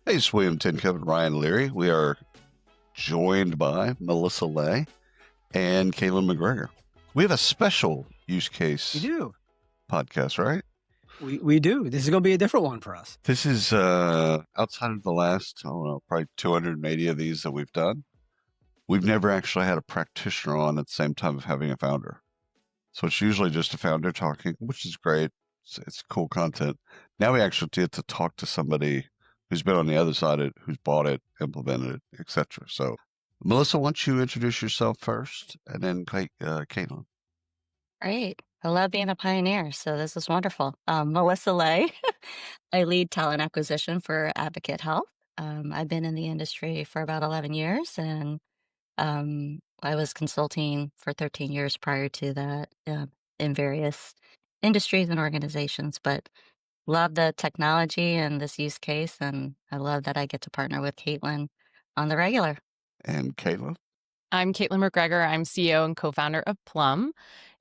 Hey, it's William Tincup and Ryan Leary. We are joined by Melissa Lay and Caitlin McGregor. We have a special use We case do. podcast, right? We do. This is going to be a different one for us. This is outside of the last, I don't know, probably 280 of these that we've done. We've never actually had a practitioner on at the same time of having a founder. So it's usually just a founder talking, which is great. It's cool content. Now we actually get to talk to somebody who's been on the other side of it, who's bought it, implemented it, etc. So, Melissa, why don't you introduce yourself first, and then Caitlin. Great. I love being a pioneer, so this is wonderful. Melissa Lay. I lead talent acquisition for Advocate Health. I've been in the industry for about 11 years, and I was consulting for 13 years prior to that in various industries and organizations, but love the technology and this use case, and I love that I get to partner with Caitlin on the regular. And Caitlin. I'm Caitlin McGregor. I'm CEO and co-founder of Plum,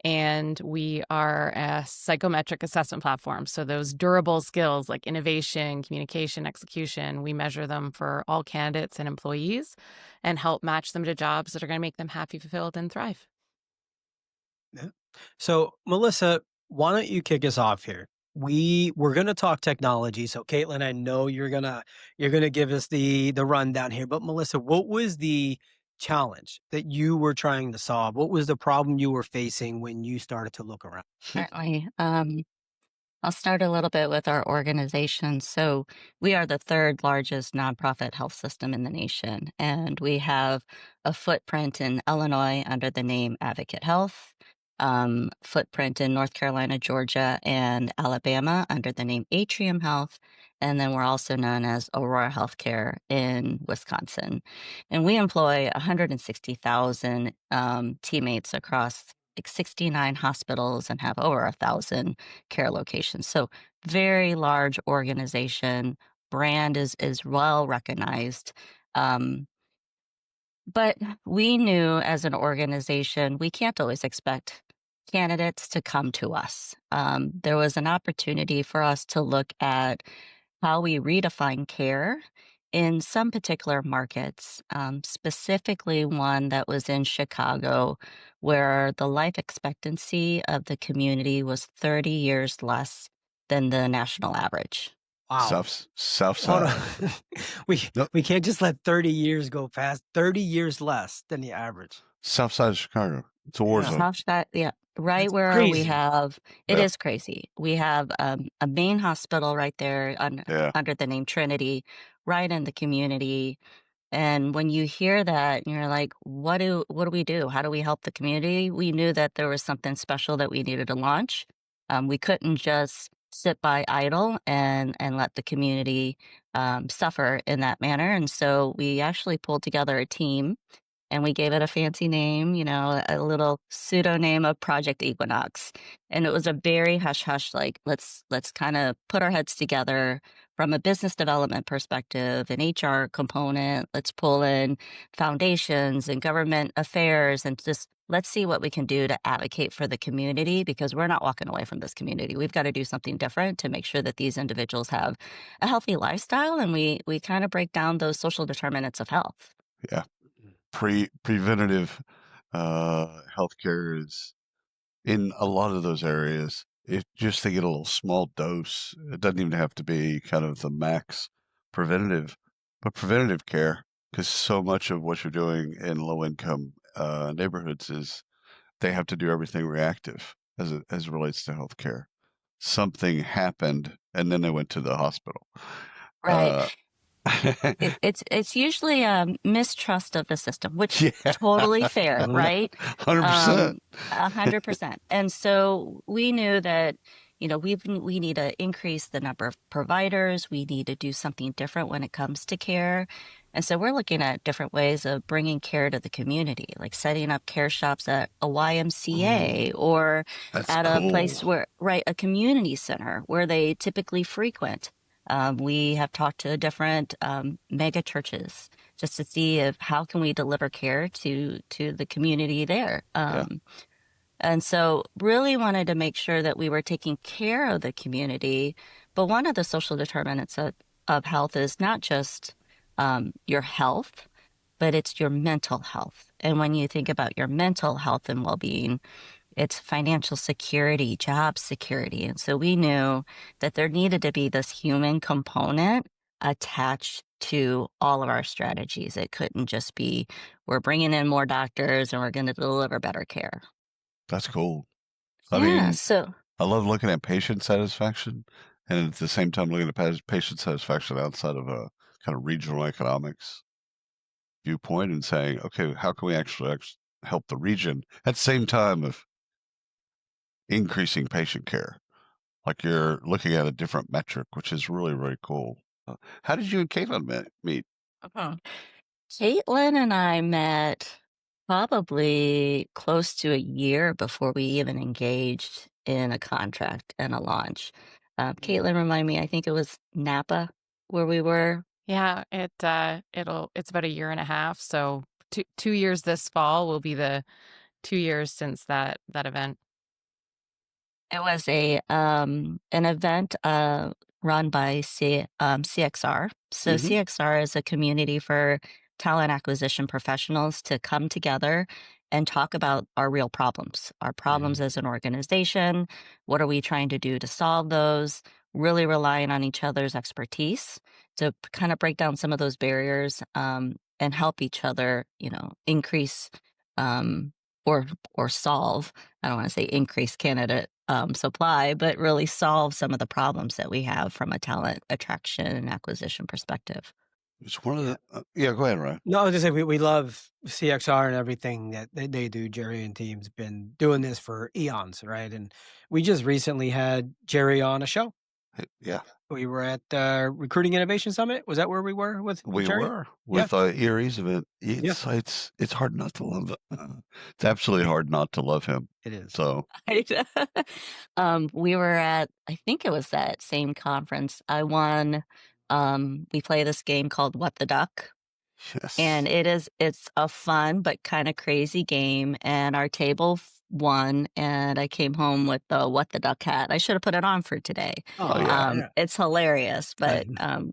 and we are a psychometric assessment platform. So those durable skills like innovation, communication, execution, we measure them for all candidates and employees and help match them to jobs that are going to make them happy, fulfilled, and thrive. Yeah. So, Melissa, why don't you kick us off here? We're going to talk technology. So, Caitlin, I know you're gonna give us the rundown here. But Melissa, what was the challenge that you were trying to solve? What was the problem you were facing when you started to look around? Certainly. I'll start a little bit with our organization. So, we are the third largest nonprofit health system in the nation, and we have a footprint in Illinois under the name Advocate Health, footprint in North Carolina, Georgia, and Alabama under the name Atrium Health, and then we're also known as Aurora Healthcare in Wisconsin. And we employ 160,000 teammates across like 69 hospitals and have over 1,000 care locations. So very large organization. Brand is well recognized. Um, but we knew as an organization, we can't always expect candidates to come to us. There was an opportunity for us to look at how we redefine care in some particular markets, specifically one that was in Chicago, where the life expectancy of the community was 30 years less than the national average. Wow. South Hold side. on. we Nope. we can't just let 30 years go past. 30 years less than the average. South side of Chicago. It's a war Yeah. zone. South Side, yeah, right That's where we crazy. have, it Yep. is crazy. We have a main hospital right there Yeah. under the name Trinity, right in the community. And when you hear that, you're like, what do we do? How do we help the community? We knew that there was something special that we needed to launch. We couldn't just sit by idle and let the community suffer in that manner. And so we actually pulled together a team and we gave it a fancy name, a little pseudo name of Project Equinox. And it was a very hush hush, like let's kind of put our heads together from a business development perspective, an HR component. Let's pull in foundations and government affairs and just let's see what we can do to advocate for the community because we're not walking away from this community. We've got to do something different to make sure that these individuals have a healthy lifestyle and we kind of break down those social determinants of health. Yeah. Preventative healthcare is in a lot of those areas. If just to get a little small dose, it doesn't even have to be kind of the max preventative, but preventative care, because so much of what you're doing in low income neighborhoods is they have to do everything reactive as it relates to healthcare. Something happened, and then they went to the hospital. Right. Uh, It's usually a mistrust of the system, which yeah, totally fair, right? 100%. 100%. And so we knew that, we need to increase the number of providers. We need to do something different when it comes to care. And so we're looking at different ways of bringing care to the community, like setting up care shops at a YMCA or That's at a place cool. where, right, a community center where they typically frequent. We have talked to different mega churches just to see if how can we deliver care to the community there. Yeah. And so really wanted to make sure that we were taking care of the community. But one of the social determinants of health is not just your health, but it's your mental health. And when you think about your mental health and well-being, it's financial security, job security. And so we knew that there needed to be this human component attached to all of our strategies. It couldn't just be, we're bringing in more doctors and we're going to deliver better care. That's cool. I Yeah. mean, So, I love looking at patient satisfaction and at the same time looking at patient satisfaction outside of a kind of regional economics viewpoint and saying, okay, how can we actually help the region at the same time of increasing patient care? Like you're looking at a different metric, which is really, really cool. How did you and Caitlin meet? uh Caitlin and I met probably close to a year before we even engaged in a contract and a launch. Caitlin, remind me, I think it was Napa where we were. Yeah, it's about a year and a half. So 2 years this fall will be the 2 years since that event. It was a an event run by CXR. So Hmm. CXR is a community for talent acquisition professionals to come together and talk about our real problems, our problems as an organization. What are we trying to do to solve those? Really relying on each other's expertise to kind of break down some of those barriers and help each other, increase um, or solve. I don't want to say increase candidate supply, but really solve some of the problems that we have from a talent attraction and acquisition perspective. It's one of Yeah. the, yeah, go ahead, Ryan. No, I was just say we love CXR and everything that they do. Jerry and team's been doing this for eons, right? And we just recently had Jerry on a show. Yeah, We were at Recruiting Innovation Summit. Was that where we were with we Jerry? were Yeah, with Erie's event. yeah, It's hard not to love it. It's absolutely hard not to love him. it is. So Right? We were at, I think it was that same conference. I won. We play this game called What the Duck. And yes. it's a fun but kind of crazy game. And our table won, and I came home with the What the Duck hat. I should have put it on for today. Oh yeah, Yeah. It's hilarious, I, but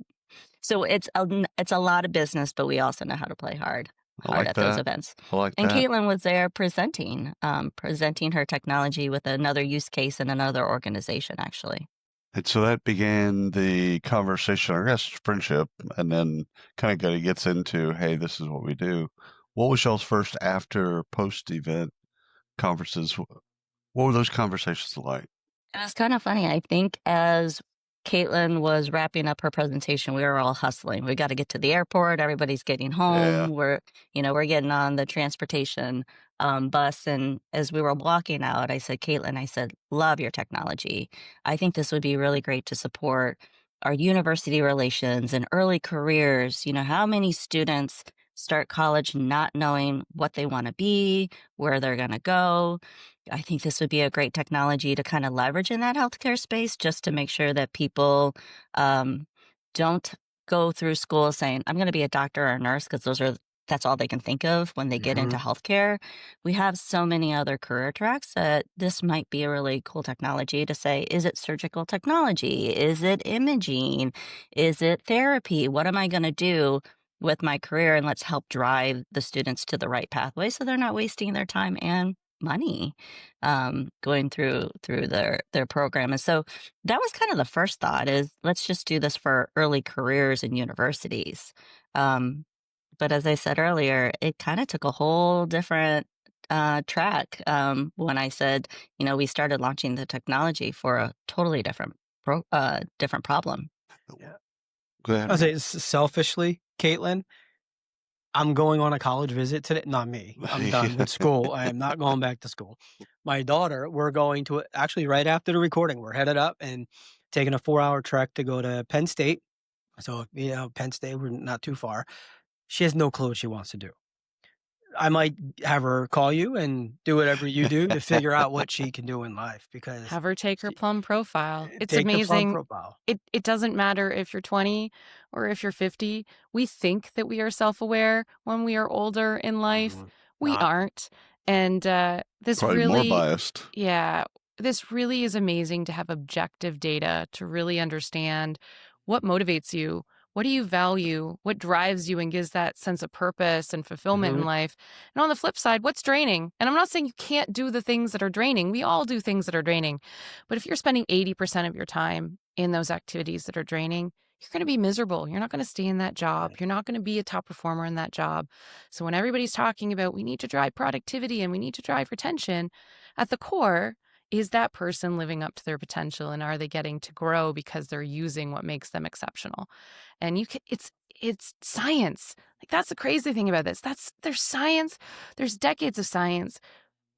so it's a lot of business, but we also know how to play I hard like at those that. events. I like And that. Caitlin was there presenting her technology with another use case in another organization, actually. And so that began the conversation, I guess, friendship, and then kind of gets into, hey, this is what we do. What was y'all's first after post event conferences? What were those conversations like? It was kind of funny. I think as Caitlin was wrapping up her presentation, we were all hustling. We got to get to the airport. Everybody's getting Yeah. home. We're getting on the transportation bus. And as we were walking out, I said, Caitlin, I said, love your technology. I think this would be really great to support our university relations and early careers. How many students start college not knowing what they want to be, where they're going to go? I think this would be a great technology to kind of leverage in that healthcare space just to make sure that people um, don't go through school saying, I'm going to be a doctor or a nurse, because that's all they can think of when they get into Mhm. healthcare. We have so many other career tracks that this might be a really cool technology to say, is it surgical technology? Is it imaging? Is it therapy? What am I going to do with my career? And let's help drive the students to the right pathway so they're not wasting their time and money going through their program. And so that was kind of the first thought, is let's just do this for early careers in universities. But as I said earlier, it kind of took a whole different track when I said, we started launching the technology for a totally different problem. Yeah. Go ahead, I'll say Ryan. selfishly, Caitlin, I'm going on a college visit today. Not me. I'm done with school. I am not going back to school. My daughter, we're going to actually right after the recording, we're headed up and taking a 4-hour trek to go to Penn State. So, Penn State, we're not too far. She has no clue what she wants to do. I might have her call you and do whatever you do to figure out what she can do in life because Have her take her Plum profile. It's take the Plum amazing. profile. It doesn't matter if you're 20 or if you're 50. We think that we are self-aware when we are older in life. We Not. aren't. And this Probably more really, biased. yeah, this really is amazing to have objective data to really understand what motivates you? What do you value? What drives you and gives that sense of purpose and fulfillment in Mhm. life? And on the flip side, what's draining? And I'm not saying you can't do the things that are draining. We all do things that are draining. But if you're spending 80% of your time in those activities that are draining, you're going to be miserable. You're not going to stay in that job. You're not going to be a top performer in that job. So when everybody's talking about we need to drive productivity and we need to drive retention, at the core, is that person living up to their potential and are they getting to grow because they're using what makes them exceptional? And it's science. Like that's the crazy thing about this. There's science. There's decades of science.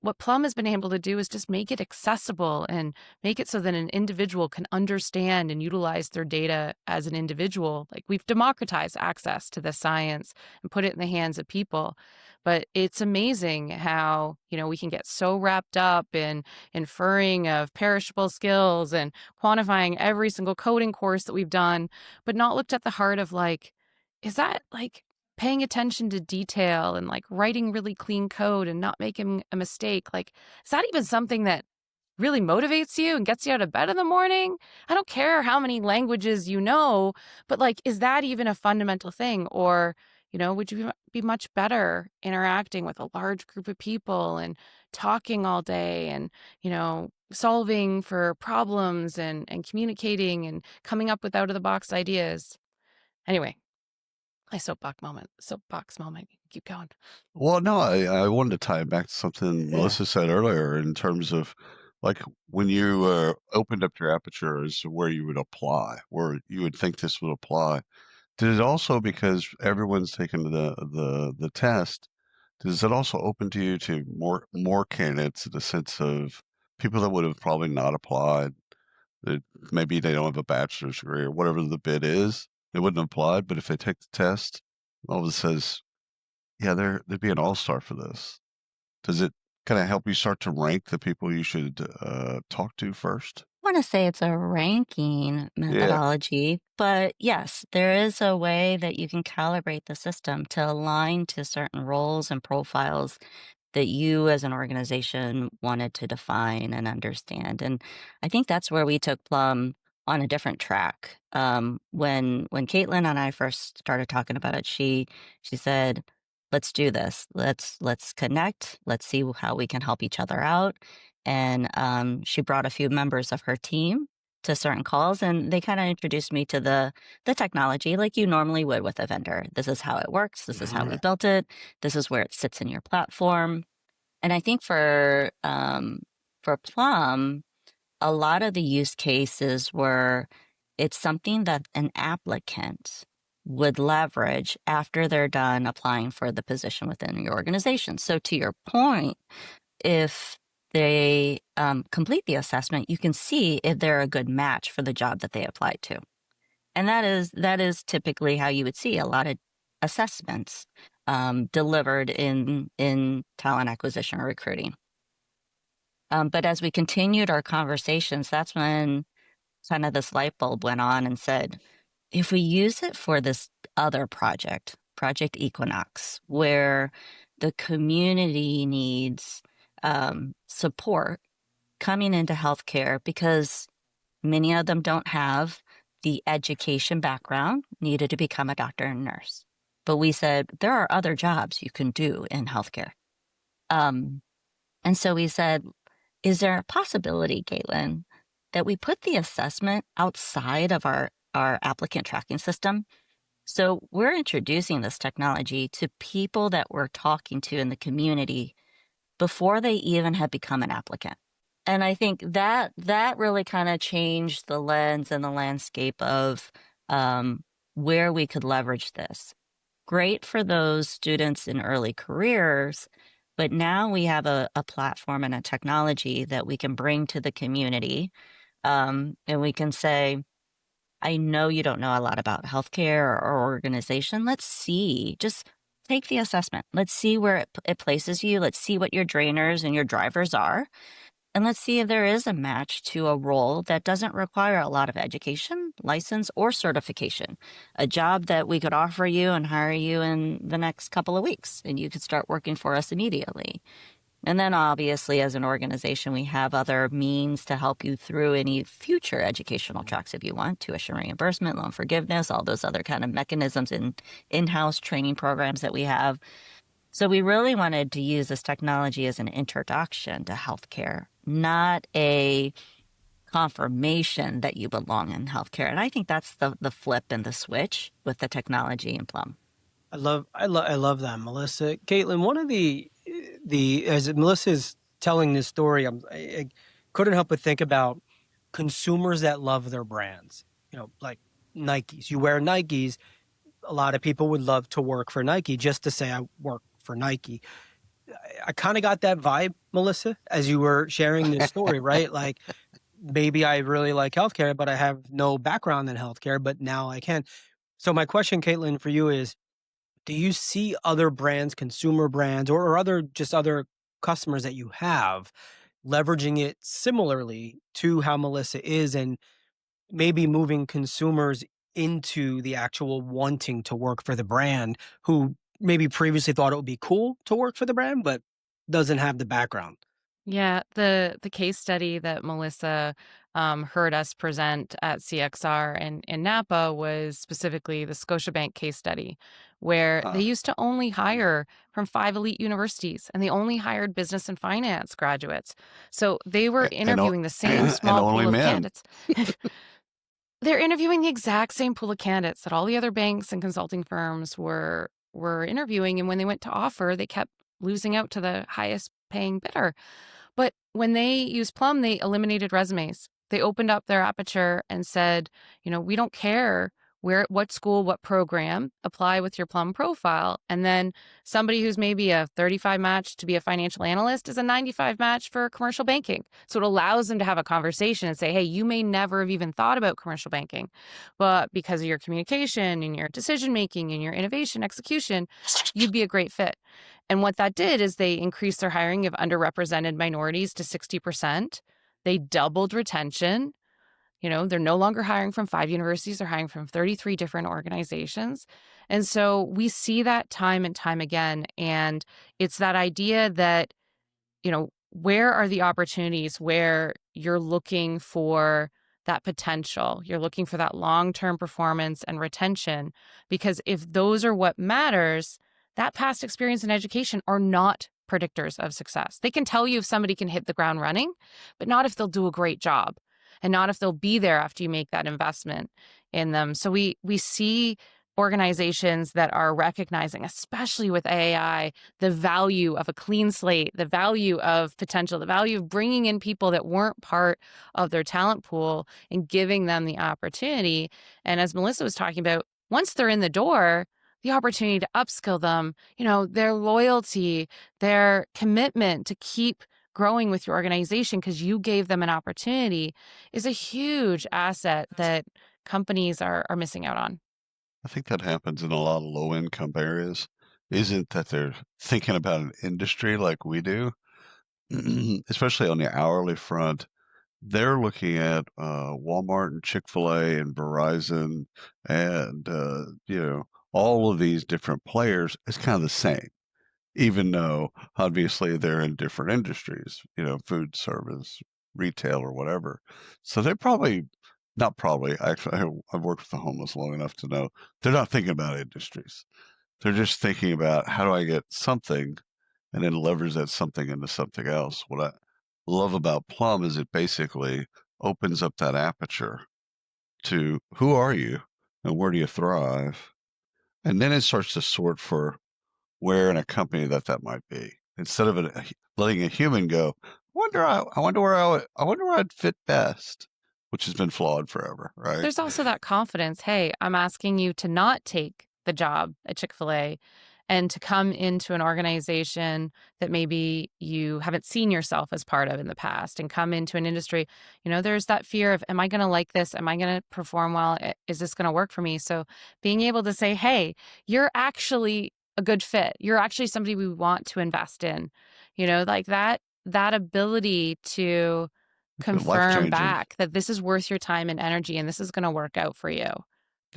What Plum has been able to do is just make it accessible and make it so that an individual can understand and utilize their data as an individual. Like we've democratized access to the science and put it in the hands of people. But it's amazing how, we can get so wrapped up in inferring of perishable skills and quantifying every single coding course that we've done, but not looked at the heart of like, is that like paying attention to detail and like writing really clean code and not making a mistake, like, is that even something that really motivates you and gets you out of bed in the morning? I don't care how many languages you know, but like, is that even a fundamental thing? Or, would you be much better interacting with a large group of people and talking all day and, solving for problems and communicating and coming up with out of the box ideas? Anyway, my soapbox moment. Keep going. Well, no, I wanted to tie it back to something Yeah. Melissa said earlier in terms of like when you opened up your aperture as to where you would apply, where you would think this would apply. Did it also, because everyone's taken the test, does it also open to you to more candidates in the sense of people that would have probably not applied, that maybe they don't have a bachelor's degree or whatever the bid is, they wouldn't have applied, but if they take the test, all of it says, yeah, they'd be an all-star for this. Does it kind of help you start to rank the people you should talk to first? I want to say it's a ranking Yeah. methodology, but yes, there is a way that you can calibrate the system to align to certain roles and profiles that you as an organization wanted to define and understand. And I think that's where we took Plum on a different track. When Caitlin and I first started talking about it, she said, "Let's do this. Let's connect. Let's see how we can help each other out." And she brought a few members of her team to certain calls, and they kind of introduced me to the technology like you normally would with a vendor. This is how it works. This is how we Mhm. built it. This is where it sits in your platform. And I think for Plum, a lot of the use cases were it's something that an applicant would leverage after they're done applying for the position within your organization. So to your point, if they complete the assessment, you can see if they're a good match for the job that they applied to. And that is typically how you would see a lot of assessments delivered in talent acquisition or recruiting. But as we continued our conversations, that's when kind of this light bulb went on and said, if we use it for this other project, Project Equinox, where the community needs support coming into healthcare because many of them don't have the education background needed to become a doctor and nurse. But we said there are other jobs you can do in healthcare. Um, and so we said, is there a possibility, Caitlin, that we put the assessment outside of our applicant tracking system? So we're introducing this technology to people that we're talking to in the community before they even had become an applicant. And I think that really kind of changed the lens and the landscape of where we could leverage this. Great for those students in early careers, but now we have a platform and a technology that we can bring to the community. And we can say, I know you don't know a lot about healthcare or organization. Let's see, just take the assessment. Let's see where it places you. Let's see what your drainers and your drivers are. And let's see if there is a match to a role that doesn't require a lot of education, license, or certification. A job that we could offer you and hire you in the next couple of weeks, and you could start working for us immediately. And then obviously, as an organization, we have other means to help you through any future educational tracks if you want, tuition reimbursement, loan forgiveness, all those other kind of mechanisms in in-house training programs that we have. So we really wanted to use this technology as an introduction to healthcare, not a confirmation that you belong in healthcare. And I think that's the flip and the switch with the technology in Plum. I love that, Melissa. Caitlin, one of the as Melissa's telling this story, I couldn't help but think about consumers that love their brands. You know, like Nikes. You wear Nikes. A lot of people would love to work for Nike just to say I work for Nike. I kind of got that vibe, Melissa, as you were sharing this story, right? Like maybe I really like healthcare, but I have no background in healthcare, but now I can. So my question, Caitlin, for you is, do you see other brands, consumer brands, or other customers that you have leveraging it similarly to how Melissa is and maybe moving consumers into the actual wanting to work for the brand who maybe previously thought it would be cool to work for the brand, but doesn't have the background? Yeah, the case study that Melissa heard us present at CXR in Napa was specifically the Scotiabank case study, where they Huh. used to only hire from 5 elite universities, and they only hired business and finance graduates. So they were And interviewing the same and small only pool of men. candidates. They're interviewing the exact same pool of candidates that all the other banks and consulting firms were interviewing, and when they went to offer, they kept losing out to the highest paying bidder. But when they used Plum, they eliminated resumes. They opened up their aperture and said, we don't care what school, what program, apply with your Plum profile. And then somebody who's maybe a 35 match to be a financial analyst is a 95 match for commercial banking. So it allows them to have a conversation and say, hey, you may never have even thought about commercial banking, but because of your communication and your decision making and your innovation execution, you'd be a great fit. And what that did is they increased their hiring of underrepresented minorities to 60%. They doubled retention. They're no longer hiring from 5 universities, they're hiring from 33 different organizations. And so we see that time and time again. And it's that idea that, where are the opportunities where you're looking for that potential? You're looking for that long-term performance and retention, because if those are what matters, that past experience and education are not predictors of success. They can tell you if somebody can hit the ground running, but not if they'll do a great job and not if they'll be there after you make that investment in them. So we see organizations that are recognizing, especially with AI, the value of a clean slate, the value of potential, the value of bringing in people that weren't part of their talent pool and giving them the opportunity. And as Melissa was talking about, once they're in the door, the opportunity to upskill them, their loyalty, their commitment to keep growing with your organization because you gave them an opportunity is a huge asset that companies are missing out on. I think that happens in a lot of low income areas. Isn't that they're thinking about an industry like we do, especially on the hourly front. They're looking at Walmart and Chick-fil-A and Verizon and all of these different players as kind of the same, even though obviously they're in different industries, food service, retail, or whatever. So they're probably not probably. Actually, I've worked with the homeless long enough to know they're not thinking about industries. They're just thinking about how do I get something and then leverage that something into something else. What I love about Plum is it basically opens up that aperture to who are you and where do you thrive? And then it starts to sort for where in a company that might be. Instead of letting a human go, I wonder I wonder where I'd fit best, which has been flawed forever, right? There's also that confidence. Hey, I'm asking you to not take the job at Chick-fil-A and to come into an organization that maybe you haven't seen yourself as part of in the past and come into an industry. There's that fear of, am I going to like this? Am I going to perform well? Is this going to work for me? So being able to say, hey, you're actually a good fit. You're actually somebody we want to invest in, like that ability to Life confirm changing. back that this is worth your time and energy and this is going to work out for you.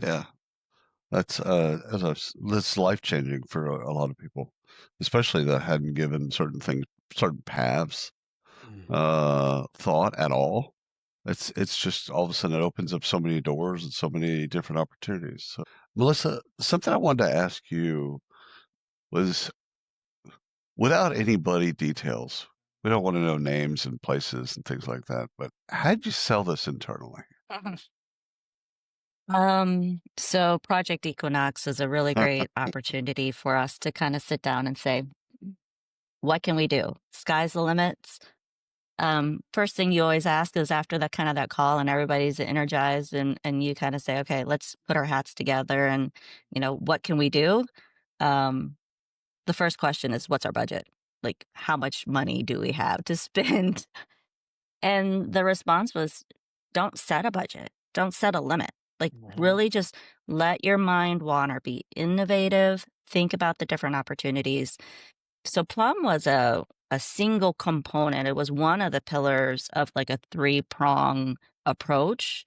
Yeah. That's life changing for a lot of people, especially that hadn't given certain things certain paths Mhm. thought at all. It's just all of a sudden it opens up so many doors and so many different opportunities. So, Melissa, something I wanted to ask you was, without any bloody details, we don't want to know names and places and things like that, but how'd you sell this internally? So Project Equinox is a really great opportunity for us to kind of sit down and say, what can we do? Sky's the limits. First thing you always ask is after that kind of that call and everybody's energized and you kind of say, okay, let's put our hats together and, what can we do? Um, the first question is, what's our budget? Like, how much money do we have to spend? And the response was, don't set a budget, don't set a limit. Like, Mhm. really just let your mind wander, be innovative, think about the different opportunities. So, Plum was a single component. It was one of the pillars of like a three-prong approach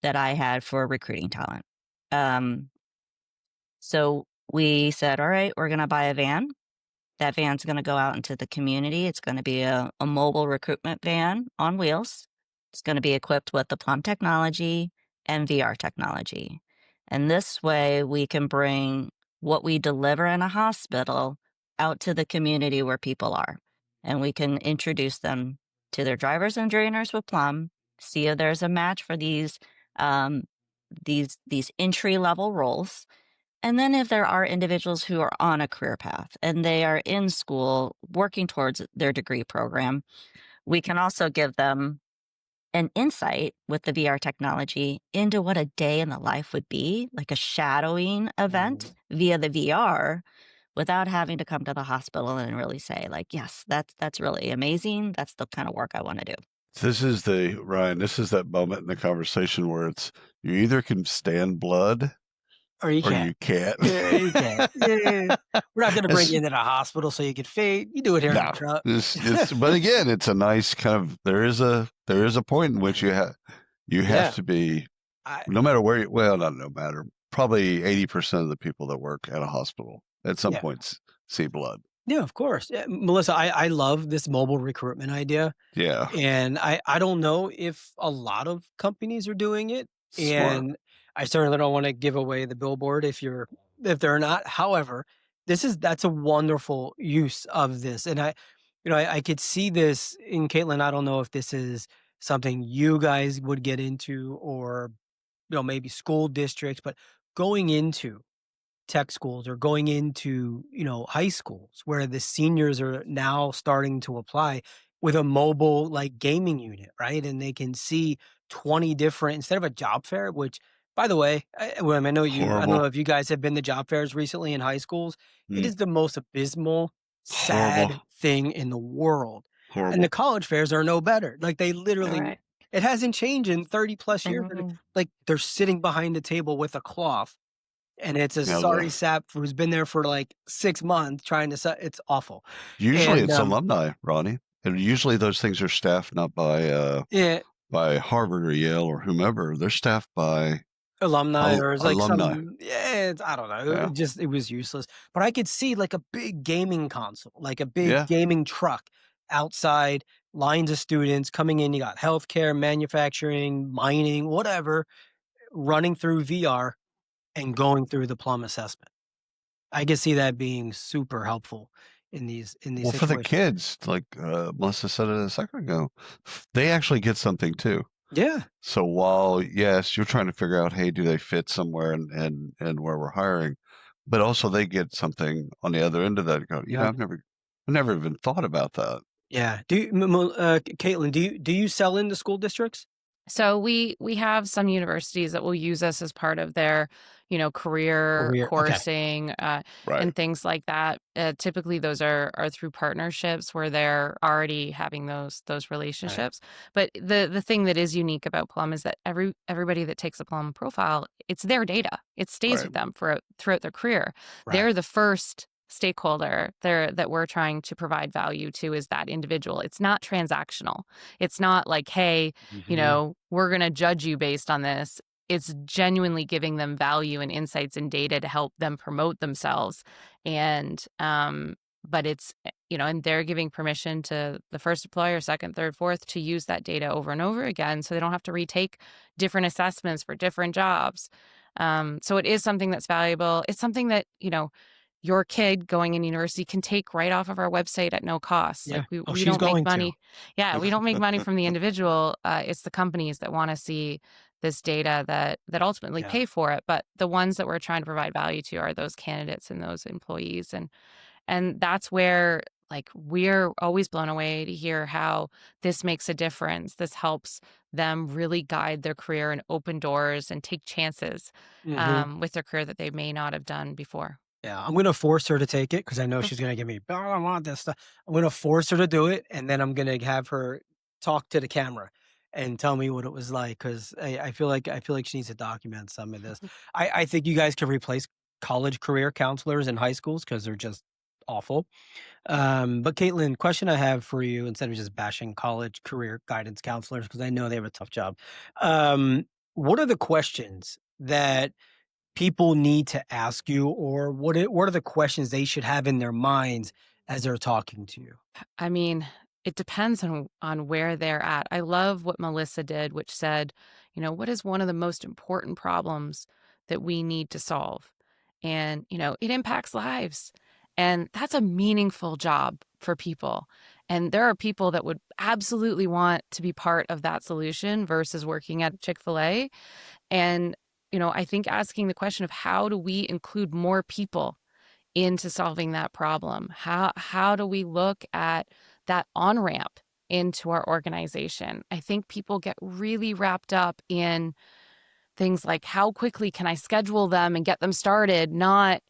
that I had for recruiting talent. Um, so, we said, all right, we're going to buy a van. That van's going to go out into the community. It's going to be a mobile recruitment van on wheels. It's going to be equipped with the Plum technology and VR technology. And this way, we can bring what we deliver in a hospital out to the community where people are. And we can introduce them to their drivers and trainers with Plum, see if there's a match for um, these entry level roles, and then if there are individuals who are on a career path and they are in school working towards their degree program, we can also give them an insight with the VR technology into what a day in the life would be, like a shadowing event Mhm. via the VR without having to come to the hospital and really say like, yes, that's really amazing. That's the kind of work I want to do. Ryan, this is that moment in the conversation where it's, you either can stand blood Or you or can't. you can't. Yeah, you can't. Yeah. We're not gonna bring It's you into the hospital so you get fade. You do it here in the no, truck. but again, it's a nice kind of, there is a point in which you have Yeah. to be, I no matter where well, not no matter, probably 80% of the people that work at a hospital at some yeah. points see blood. Yeah, of course. Yeah, Melissa, I love this mobile recruitment idea. Yeah, And I don't know if a lot of companies are doing it, smart. and I certainly don't wanna give away the billboard if they're not. However, that's a wonderful use of this, and I could see this in Caitlin. I don't know if this is something you guys would get into or, maybe school districts, but going into tech schools or going into, high schools where the seniors are now starting to apply with a mobile like gaming unit, right? And they can see 20 different instead of a job fair, which by the way, I don't know Horrible, if you guys have been to job fairs recently in high schools. It mm, is the most abysmal, sad horrible, thing in the world. And the horrible. college fairs are no better. Like they literally Correct. it hasn't changed in 30 plus years. Mhm. Like they're sitting behind a table with a cloth and it's a Now sorry sap who's been there for, like, 6 months trying to se it's awful. usually And, it's alumni, Ronnie, and usually those things are staffed not yeah, by Harvard or Yale or whomever. They're staffed by alumni or it's like alumni. some yeah, it's I don't know, Yeah, it was useless. But I could see, like, a big gaming console, like a big yeah. gaming truck outside, lines of students coming in, you got healthcare, manufacturing, mining, whatever, running through VR and going through the Plum assessment. I could see that being super helpful in these Well, for the situations. kids, like Melissa said it a second ago, they actually get something too. Yeah. So while yes, you're trying to figure out, hey, do they fit somewhere and where we're hiring, but also they get something on the other end of that. Go, Yeah. I've never even thought about that. Yeah. Do you, Caitlin, do you sell into school districts? So we have some universities that will use us as part of their, career Career. Okay. coursing Right, and things like that. Typically, those are through partnerships where they're already having those Right. relationships. But the thing that is unique about Plum is that everybody that takes a Plum profile, it's their data. It stays right. with them throughout their career. Right. They're the first stakeholder there that we're trying to provide value to is that individual. It's not transactional. It's not like, hey, Mhm. we're going to judge you based on this. It's genuinely giving them value and insights and data to help them promote themselves. And but it's, and they're giving permission to the first employer, second, third, fourth to use that data over and over again, so they don't have to retake different assessments for different jobs. So it is something that's valuable. It's something that, your kid going in university can take right off of our website at no cost. Yeah. Like we, Oh, we she's don't make going to. money. Yeah, we don't make money from the individual. It's the companies that want to see this data that ultimately Yeah. pay for it. But the ones that we're trying to provide value to are those candidates and those employees. And that's where, like, we're always blown away to hear how this makes a difference. This helps them really guide their career and open doors and take chances Mhm. with their career that they may not have done before. Yeah, I'm gonna force her to take it because I know she's gonna give me, "But I don't want this stuff." I'm gonna force her to do it, and then I'm gonna have her talk to the camera and tell me what it was like, 'cause I feel like she needs to document some of this. I think you guys can replace college career counselors in high schools because 'cause they're just awful. But Caitlin, question I have for you, instead of just bashing college career guidance counselors, because I know they have a tough job. What are the questions that people need to ask you, or what are the questions they should have in their minds as they're talking to you? I mean, it depends on where they're at. I love what Melissa did, which said, what is one of the most important problems that we need to solve? And, it impacts lives. And that's a meaningful job for people. And there are people that would absolutely want to be part of that solution versus working at Chick-fil-A. And, I think asking the question of how do we include more people into solving that problem? How do we look at that on-ramp into our organization? I think people get really wrapped up in things like how quickly can I schedule them and get them started, not,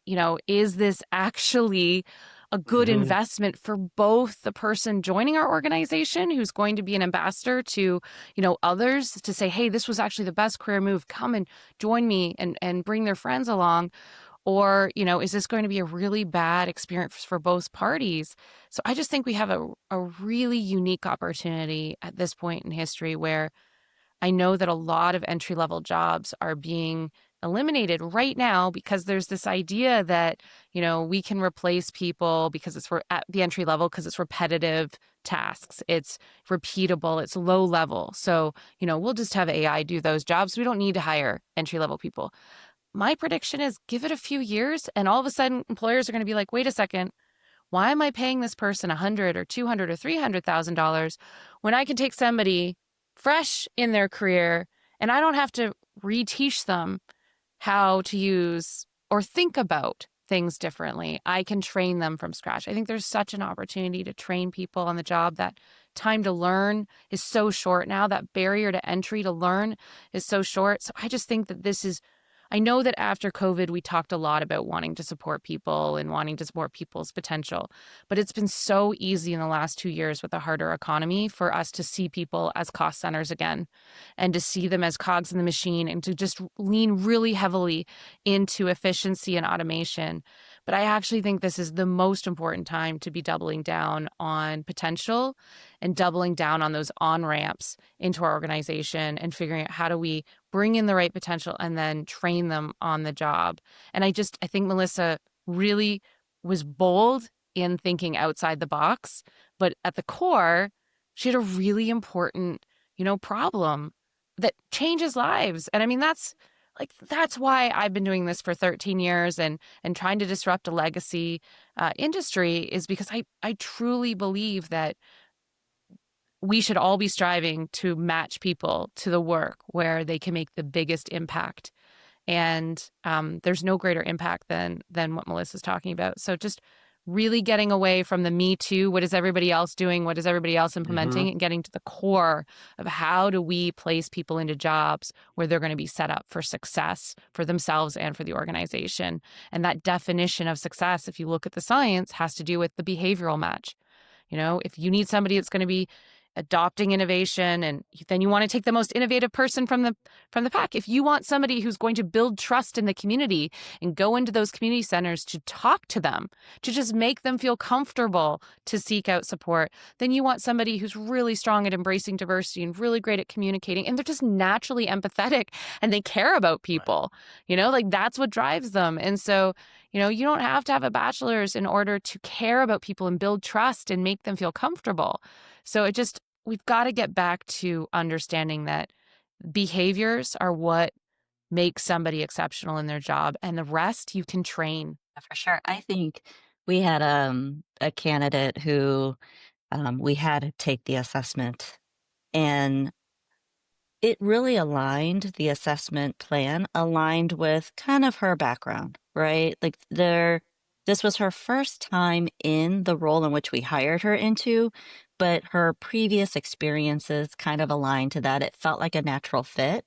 is this actually a good Mhm. investment for both the person joining our organization who's going to be an ambassador to, others to say, hey, this was actually the best career move. Come and join me and bring their friends along. Or, is this going to be a really bad experience for both parties? So I just think we have a really unique opportunity at this point in history where I know that a lot of entry-level jobs are being eliminated right now because there's this idea that, we can replace people because it's at the entry level because it's repetitive tasks. It's repeatable. It's low level. So, we'll just have AI do those jobs. We don't need to hire entry-level people. My prediction is give it a few years and all of a sudden employers are going to be like, wait a second, why am I paying this person 100 or 200 or $300,000 when I can take somebody fresh in their career and I don't have to reteach them how to use or think about things differently. I can train them from scratch. I think there's such an opportunity to train people on the job. That time to learn is so short now. That barrier to entry to learn is so short. So I just think that I know that after COVID, we talked a lot about wanting to support people and wanting to support people's potential, but it's been so easy in the last 2 years with a harder economy for us to see people as cost centers again and to see them as cogs in the machine and to just lean really heavily into efficiency and automation. But I actually think this is the most important time to be doubling down on potential and doubling down on those on-ramps into our organization and figuring out how do we bring in the right potential and then train them on the job. And I think Melissa really was bold in thinking outside the box, but at the core, she had a really important, problem that changes lives. And I mean, that's why I've been doing this for 13 years and trying to disrupt a legacy industry is because I truly believe that we should all be striving to match people to the work where they can make the biggest impact. And there's no greater impact than what Melissa's talking about. So just really getting away from the me too, what is everybody else doing, what is everybody else implementing, Mhm. and getting to the core of how do we place people into jobs where they're going to be set up for success for themselves and for the organization. And that definition of success, if you look at the science, has to do with the behavioral match. If you need somebody that's going to be adopting innovation, and then you want to take the most innovative person from the pack. If you want somebody who's going to build trust in the community and go into those community centers to talk to them, to just make them feel comfortable to seek out support, then you want somebody who's really strong at embracing diversity and really great at communicating, and they're just naturally empathetic and they care about Right. people. Like that's what drives them. And so, You don't have to have a bachelor's in order to care about people and build trust and make them feel comfortable. So we've got to get back to understanding that behaviors are what make somebody exceptional in their job, and the rest you can train. For sure. I think we had a candidate who we had to take the assessment, and it really aligned, the assessment plan aligned with kind of her background, right? Like this was her first time in the role in which we hired her into, but her previous experiences kind of aligned to that. It felt like a natural fit.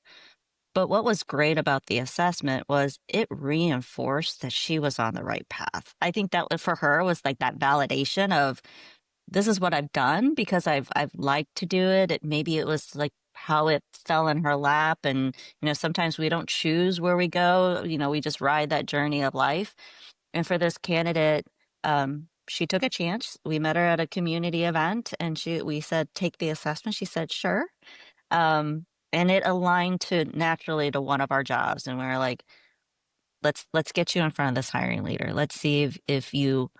But what was great about the assessment was it reinforced that she was on the right path. I think that for her was like that validation of this is what I've done because I've liked to do it. Maybe it was like how it fell in her lap, and sometimes we don't choose where we go. We just ride that journey of life. And for this candidate, she took a chance. We met her at a community event, and we said, take the assessment. She said, sure. And it aligned to naturally to one of our jobs, and we were like, let's get you in front of this hiring leader. Let's see if you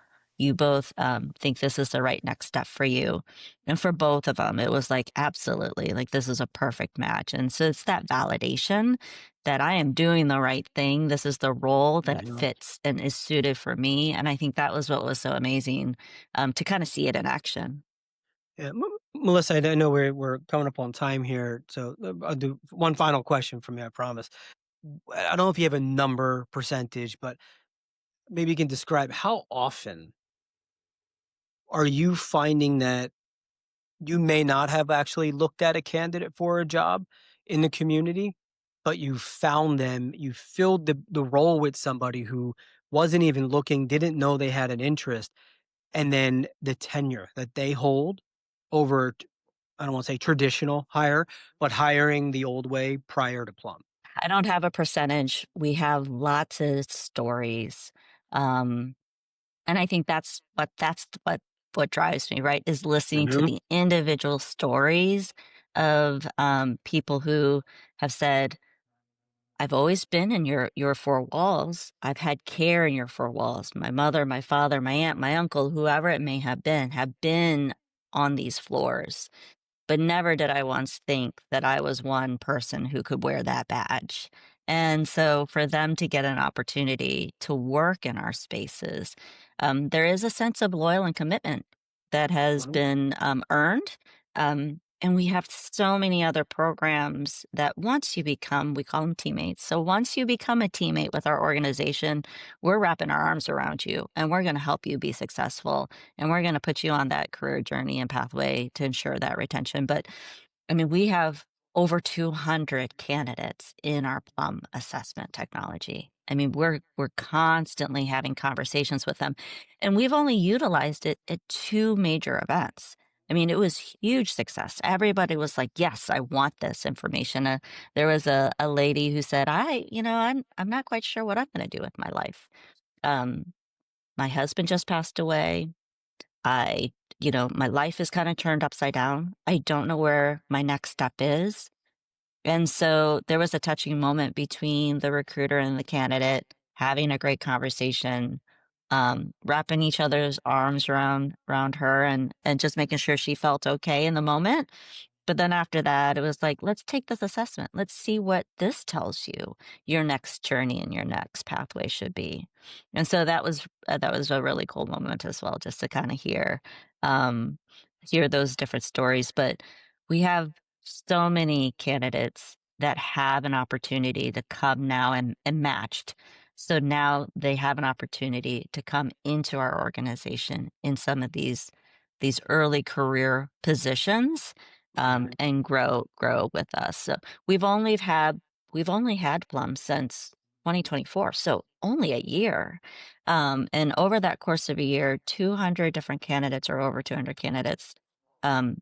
both think this is the right next step for you. And for both of them, it was like absolutely, like this is a perfect match. And so it's that validation that I am doing the right thing. This is the role that Mhm. fits and is suited for me. And I think that was what was so amazing, to kind of see it in action. Yeah, Melissa, I know we're coming up on time here, so I'll do one final question from me. I promise. I don't know if you have a number percentage, but maybe you can describe how often are you finding that you may not have actually looked at a candidate for a job in the community, but you filled the role with somebody who wasn't even looking, didn't know they had an interest, and then the tenure that they hold over, I don't want to say traditional hire, but hiring the old way prior to Plum. I don't have a percentage. We have lots of stories. Um, And I think that's what drives me, right? Is listening to Mhm. the individual stories of people who have said, "I've always been in your four walls. I've had care in your four walls. My mother, my father, my aunt, my uncle, whoever it may have been on these floors." But never did I once think that I was one person who could wear that badge. And so for them to get an opportunity to work in our spaces, there is a sense of loyal and commitment that has Mhm. been earned. And we have so many other programs that once you become, we call them teammates. So once you become a teammate with our organization, we're wrapping our arms around you and we're going to help you be successful, and we're going to put you on that career journey and pathway to ensure that retention. But I mean, we have over 200 candidates in our Plum assessment technology. I mean, we're constantly having conversations with them, and we've only utilized it at two major events. I mean, it was huge success. Everybody was like, "Yes, I want this information." There was a lady who said, I'm not quite sure what I'm going to do with my life. Um, my husband just passed away. I, my life is kind of turned upside down. I don't know where my next step is. And so there was a touching moment between the recruiter and the candidate having a great conversation, wrapping each other's arms around her, and just making sure she felt okay in the moment. But then after that, it was like, let's take this assessment. Let's see what this tells you your next journey and your next pathway should be. And so that was a really cool moment as well, just to kind of um, hear those different stories. But we have so many candidates that have an opportunity to come now and matched. So now they have an opportunity to come into our organization in some of these early career positions, Mhm. and grow with us. So we've only had Plum since 2024, so only a year. And over that course of a year, 200 different candidates, or over 200 candidates, um,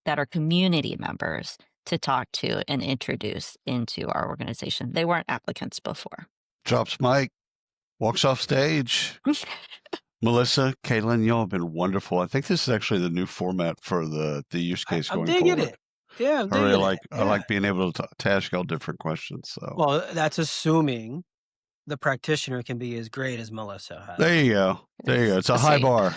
that are community members to talk to and introduce into our organization. They weren't applicants before. Drops mic, walks off stage. Melissa, Caitlin, y'all have been wonderful. I think this is actually the new format for the use case I'm going digging forward. it. Yeah, I'm I really digging it. like I Yeah. like being able to ask y'all different questions. So Well, that's assuming the practitioner can be as great as Melissa There has. you go. There you go. It's a high Sweet. bar.